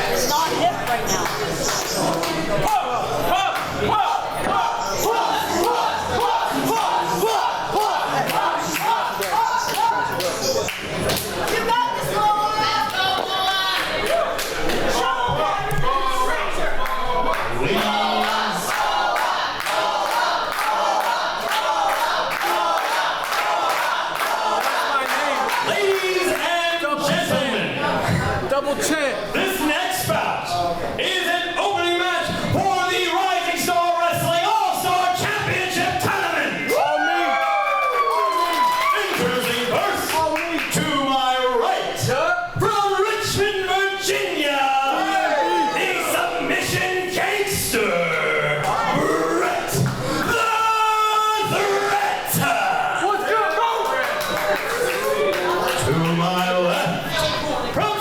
It's not hip right now. This next bout is an opening match for the Rising Star Wrestling All-Star Championship Tournament. Introducing first, to my right, from Richmond, Virginia, the submission gangster, Bret the Threat. To my left, from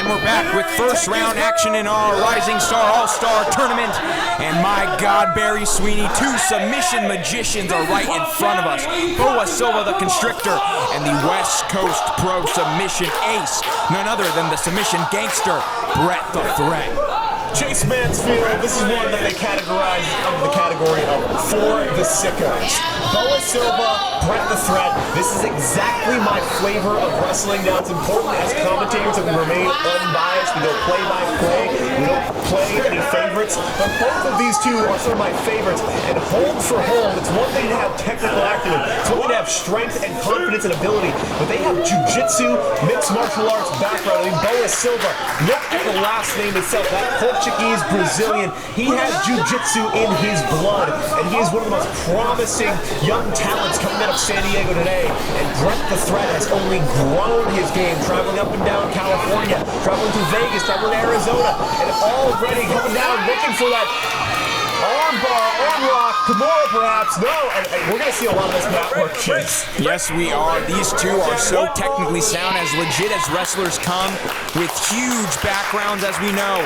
And we're back with first round action in our Rising Star All-Star Tournament. And my God, Barry Sweeney, two submission magicians are right in front of us. Boa Silva, the Constrictor, and the West Coast Pro submission ace, none other than the submission gangster, Bret the Threat. Chase Mansfield, this is one that they categorize under the category of For the Sickos. Boa Silva, Bret the Threat, this is exactly my flavor of wrestling. Now it's important as commentators that we remain unbiased, we don't play by play, we don't play any favorites, but both of these two are some of my favorites, and hold for hold, it's one thing to have technical acumen, it's one thing to have strength and confidence and ability, but they have jiu-jitsu, mixed martial arts background. I mean, Boa Silva, look at the last name itself, that Portuguese Brazilian, he has jiu-jitsu in his blood, and he is one of the most promising young talents coming out of San Diego today. And Bret the Threat has only grown his game, traveling up and down California, traveling to Vegas, traveling to Arizona, and already coming down looking for that armbar, armlock, Kimura perhaps. No, and we're going to see a lot of this mat work, Chase. Yes, we are. These two are so technically sound, as legit as wrestlers come, with huge backgrounds, as we know.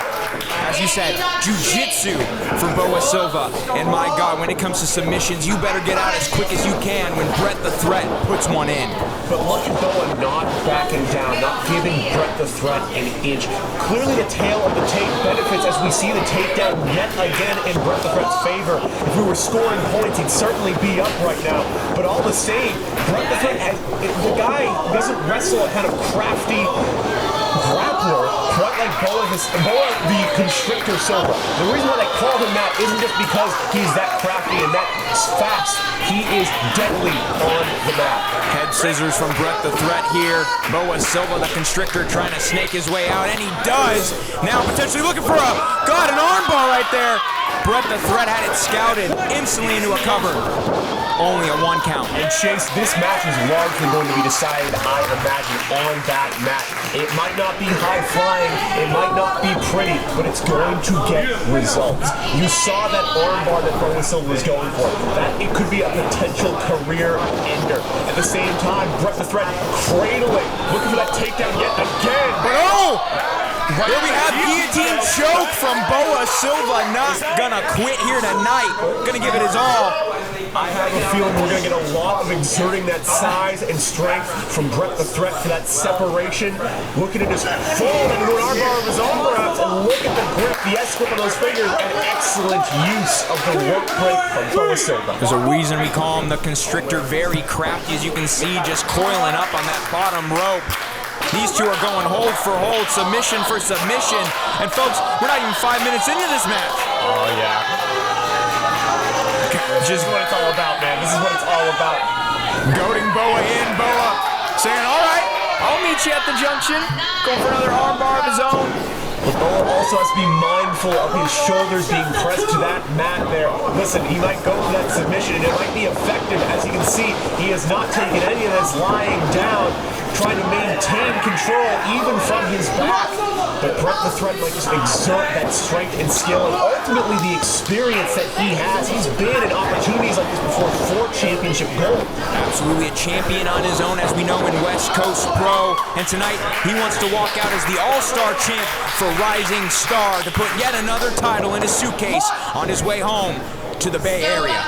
As you said, jiu-jitsu for Boa Silva. And my God, when it comes to submissions, you better get out as quick as you can when Bret the Threat puts one in. But look at Boa not backing down, not giving Bret the Threat an inch. Clearly the tail of the tape benefits as we see the takedown yet again in Bret the Threat's favor. If we were scoring points, he'd certainly be up right now. But all the same, Bret the Threat, the guy doesn't wrestle a kind of crafty grappler quite like Boa the Constrictor Silva. The reason why they call him that isn't just because he's that crafty and that fast. He is deadly on the mat. Head scissors from Bret the Threat here. Boa Silva, the Constrictor, trying to snake his way out, and he does. Now potentially looking for an armbar right there. Bret the Threat had it scouted instantly into a cover. Only a 1 count. And Chase, this match is largely going to be decided, I imagine, on that mat. It might not be high-flying, it might not be pretty, but it's going to get results. You saw that armbar that Boa Silva was going for. That it could be a potential career ender. At the same time, Bret the Threat cradling, looking for that takedown yet again. But here we have guillotine choke from Boa Silva. Not gonna quit here tonight. Gonna give it his all. I have a feeling we're going to get a lot of exerting that size and strength from Bret the Threat for that separation. Looking at his fold into an armbar of his own perhaps, and look at the grip, the S-grip of those fingers, and excellent use of the work break from Boa Silva. There's a reason we call him the Constrictor. Very crafty, as you can see, just coiling up on that bottom rope. These two are going hold for hold, submission for submission. And folks, we're not even 5 minutes into this match. Oh, yeah. This is what it's all about, man. This is what it's all about. Goading Boa in, Boa saying, all right, I'll meet you at the junction. Going for another armbar of his own. But Boa also has to be mindful of his shoulders being pressed to that mat there. Listen, he might go for that submission, and it might be effective. As you can see, he has not taken any of this lying down, trying to maintain control even from his back. But Bret the Threat might just exert that strength and skill, and ultimately the experience that he has. He's been in opportunities like this before for championship gold. Absolutely a champion on his own, as we know in West Coast Pro. And tonight, he wants to walk out as the All-Star champ for Rising Star to put yet another title in his suitcase on his way home to the Bay Area.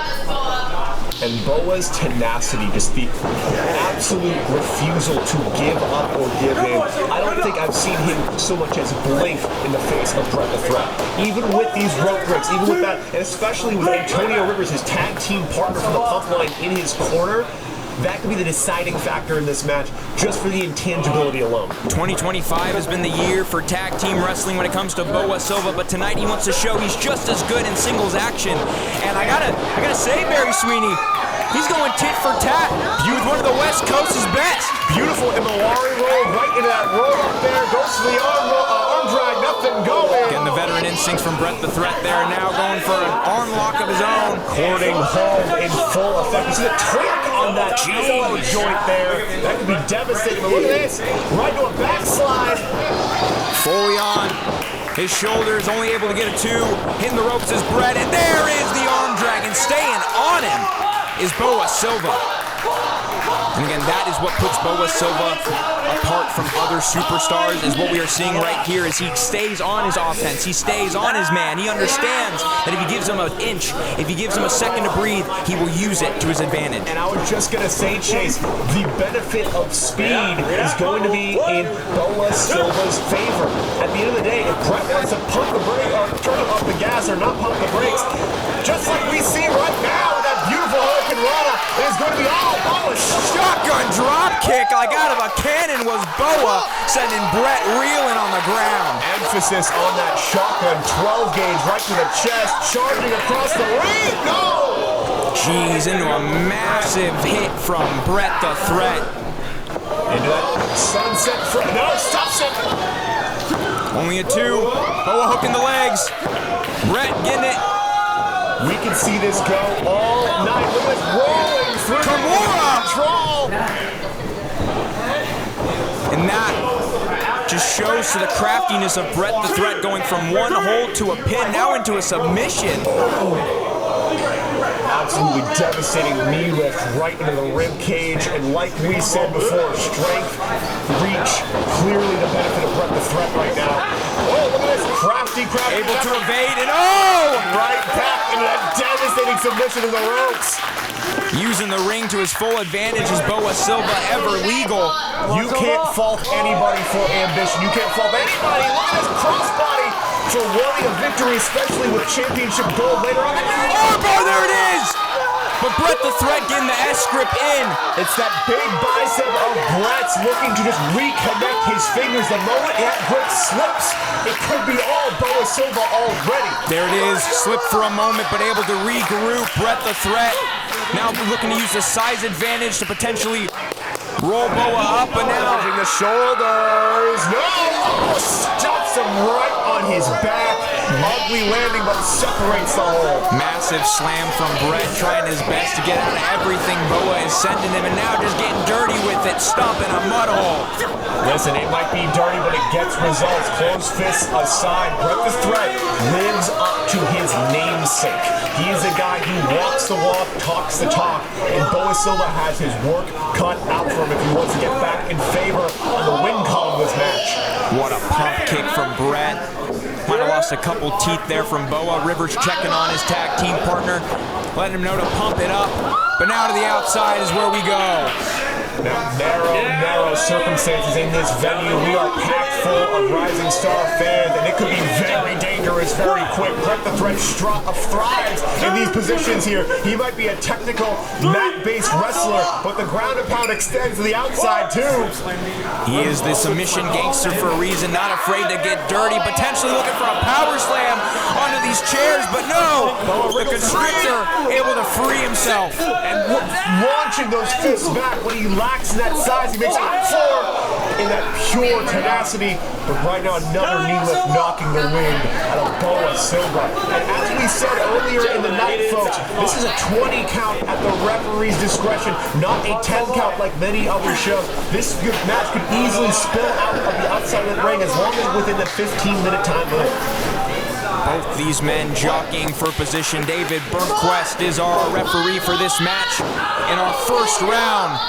And Boa's tenacity, just the absolute refusal to give up or give in. I don't think I've seen him so much as blink in the face of Bret the Threat. Even with these rope breaks, even with that, and especially with Antonio Rivers, his tag team partner from the pump line in his corner, that could be the deciding factor in this match, just for the intangibility alone. 2025 has been the year for tag team wrestling when it comes to Boa Silva, but tonight he wants to show he's just as good in singles action. And I gotta say, Barry Sweeney, he's going tit for tat with one of the West Coast's best. Beautiful Imawari roll, right into that roll up there, goes for the arm drag, nothing going. Getting the veteran instincts from Bret the Threat there, and now going for an arm lock of his own. Cording home in full effect. You see the torque on that elbow joint there. That could be devastating, but look at this. Right to a backslide. Fully on. His shoulders, only able to get a two. Hitting the ropes is Bret, and there is the arm drag, and staying on him is Boa Silva. And again, that is what puts Boa Silva apart from other superstars, is what we are seeing right here, is he stays on his offense, he stays on his man. He understands that if he gives him an inch, if he gives him a second to breathe, he will use it to his advantage. And I was just going to say, Chase, the benefit of speed is going to be in Boa Silva's favor. At the end of the day, if Bret wants to pump the brake, or turn up the gas, or not pump the brakes, just like we see right now with that beautiful Hurricane Rana, it is going to be all Boa's. Shotgun drop kick like out of a cannon was Boa, sending Bret reeling on the ground. Emphasis on that shotgun 12 gauge right to the chest, charging across the ring. No! Jeez, into a massive hit from Bret the Threat. Into that sunset front. No, stops it. Only a two. Boa hooking the legs. Bret getting it. We can see this go all night. Look at this rolling through. Kimura! Control. And that just shows to the craftiness of Bret the Threat, going from one hold to a pin, now into a submission. Absolutely devastating knee lift right into the rib cage, and like we said before, strength, reach, clearly the benefit of Bret the Threat right now. Oh, look at this crafty. Able to evade, and oh! Right back into that devastating submission in the ropes. Using the ring to his full advantage is Boa Silva, ever legal. You can't fault anybody for ambition. You can't fault anybody. Look at this crossbody for wanting a victory, especially with championship gold later on. Armbar, there it is! But Bret the Threat getting the S-grip in. It's that big bicep of Bret's looking to just reconnect his fingers. The moment that grip slips, it could be all Boa Silva already. There it is, slipped for a moment, but able to regroup. Bret the Threat now looking to use the size advantage to potentially roll Boa up, and now Leveraging the shoulders. No! Stops him right on his back. Ugly landing, but separates the hole. massive slam from Bret, trying his best to get out of everything Boa is sending him, and now just getting dirty with it, stomping a mud hole. Listen, it might be dirty, but it gets results. Closed fists aside, Bret the Threat lives up to his namesake. He is a guy who walks the walk, talks the talk, and Boa Silva has his work cut out for him if he wants to get back in favor on the win column of this match. What a pump kick from Bret. Might have lost a couple teeth there from Boa. Rivers checking on his tag team partner, letting him know to pump it up. But now to the outside is where we go. Now, narrow circumstances in this venue. We are packed full of Rising Star fans, and it could be very dangerous very quick. Bret the Threat thrives in these positions here. He might be a technical, mat-based wrestler, but the ground and pound extends to the outside, too. He is the submission gangster for a reason, not afraid to get dirty, potentially looking for a power slam onto these chairs, but no! The Constrictor able to free himself. And launching those fists back when he lacks in that size, he makes up for in that pure tenacity. But right now, another knee lift knocking the wind out of Boa Silva. And as we said earlier in the night, folks, this is a 20 count at the referee's discretion, not a 10 count like many other shows. This match could easily spill out of the outside of the ring as long as within the 15-minute time limit. Both these men jockeying for position. David Burnquist is our referee for this match in our first round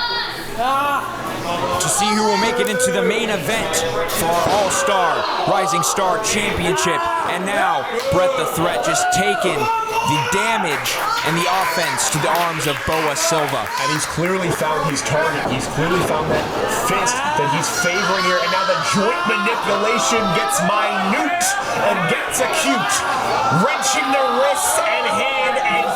to see who will make it into the main event for our All-Star Rising Star Championship. And now, Bret the Threat just taking the damage and the offense to the arms of Boa Silva. And he's clearly found his target. He's clearly found that fist that he's favoring here. And now the joint manipulation gets minute and gets acute. Wrenching the wrists and hand and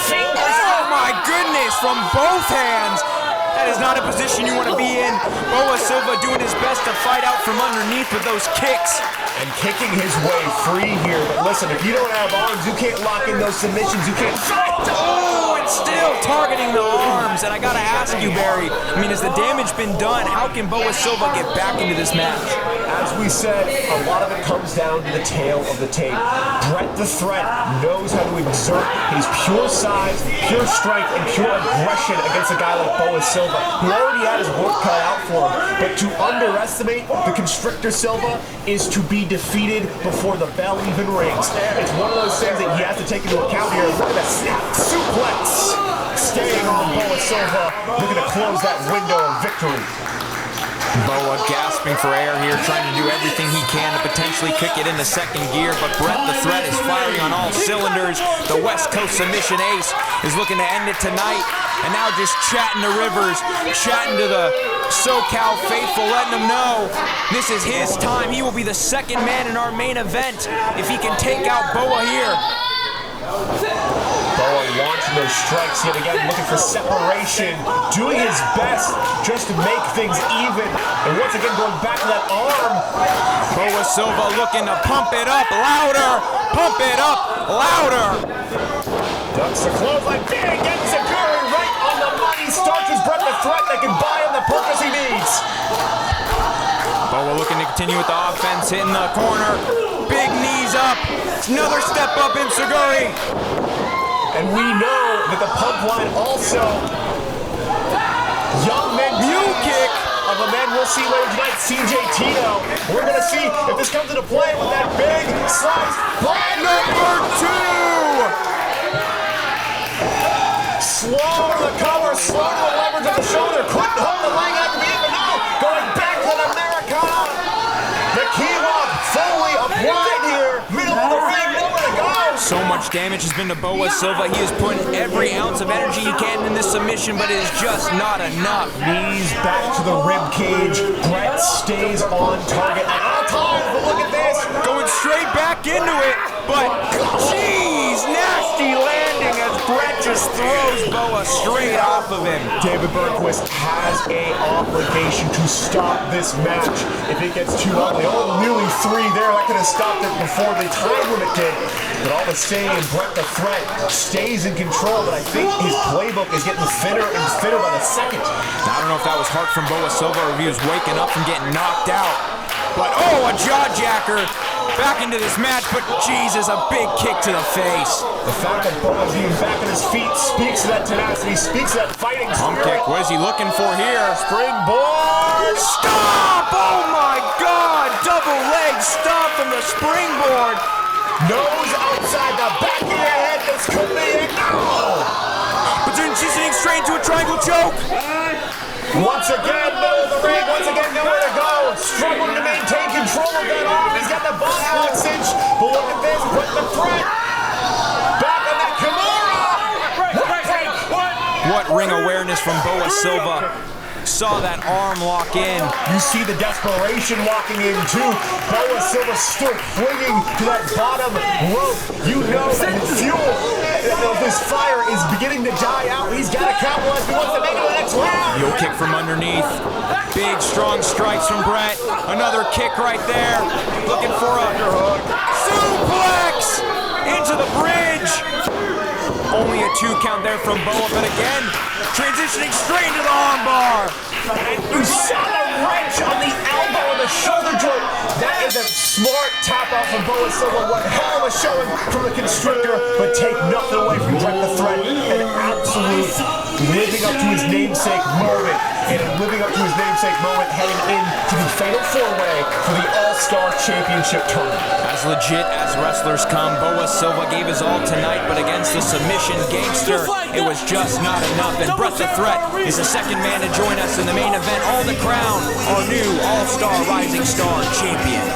fingers. Oh my goodness, from both hands. That is not a position you want to be in. Boa Silva doing his best to fight out from underneath with those kicks. And kicking his way free here. But listen, if you don't have arms, you can't lock in those submissions. You can't fight. Oh, it's still targeting the arms. And I got to ask you, Barry, I mean, has the damage been done? How can Boa Silva get back into this match? As we said, a lot of it comes down to the tail of the tape. Bret the Threat knows how to exert his pure size, pure strength, and pure aggression against a guy like Boa Silva, who already had his work cut out for him. But to underestimate the Constrictor Silva is to be defeated before the bell even rings. It's one of those things that you have to take into account here. Look at that snap suplex. Staying on Boa Silva, looking to close that window of victory. Boa gasping for air here, trying to do everything he can to potentially kick it into second gear, but Bret the Threat is firing on all cylinders. The West Coast submission ace is looking to end it tonight, and now just chatting to Rivers, chatting to the SoCal faithful, letting them know this is his time. He will be the second man in our main event if he can take out Boa here. Boa launching those strikes yet again, looking for separation, doing his best just to make things even. And once again, going back to that arm. Boa Silva looking to pump it up louder, pump it up louder. Ducks the clothesline, big, gets Seguri right on the money. Starches Bret the Threat that can buy him the purpose he needs. Boa looking to continue with the offense, hitting the corner. Big knees up. Another step up in Seguri. And we know that the pump line also, young men Mule kick of a man we'll see later tonight, CJ Tito. We're going to see if this comes into play with that big slice. Number 2. Slow to the cover, slow to the leverage of the shoulder. Couldn't hold the leg after being, but now going back to the Americana. The key lock fully applied here. Middle of the ring, nowhere to go. So much damage has been to Boa Silva. He is putting every ounce of energy he can in this submission, but it is just not enough. Knees back to the rib cage. Bret stays on target at all times, but look at this. Going straight back into it, but jeez, nasty landing as Bret just throws Boa straight off of him. David Burnquist has an obligation to stop this match if it gets too ugly. Oh, nearly 3 there. That could have stopped it before the time limit did. But all the same, Bret the Threat stays in control, but I think his playbook is getting thinner and thinner by the second. I don't know if that was heart from Boa Silva or if he was waking up from getting knocked out. But oh, a jaw jacker back into this match, but Jesus, a big kick to the face. The fact that Boa's being back on his feet speaks to that tenacity, speaks to that fighting Pump spirit. kick, what is he looking for here? Springboard! Stop! Oh my God! Double leg stop from the springboard. Nose outside the back of your head. This could be it. No! But then she's sitting straight into a triangle choke. Once again, middle of the ring. Once again, nowhere to go. Struggling to maintain control of that arm. He's got the body lock cinch. But look at this. Bret the Threat. Back on that Kimura. What ring awareness from Boa Silva. saw that arm lock in. You see the desperation walking in too. Boa Silva still clinging to that bottom rope. You know that the fuel of this fire is beginning to die out. He's got to capitalize. He wants to make it to the next round. Yo kick from underneath. Big, strong strikes from Bret. Another kick right there. Looking for a suplex into the bridge. Only a 2 count there from Boa, but again, transitioning straight into the armbar. You saw the wrench on the elbow and the shoulder joint. That is a smart tap out from Boa Silva. One hell of a showing from the Constrictor, but take nothing away from Bret the Threat. An absolute living up to his namesake moment. And living up to his namesake moment heading into the Fatal 4-Way for the All-Star Championship tournament. As legit as wrestlers come, Boa Silva gave his all tonight, but against the submission gangster, it was just not enough. And Bret the Threat is the second man to join us in the main event, all to crown our new All-Star Rising Star Champion.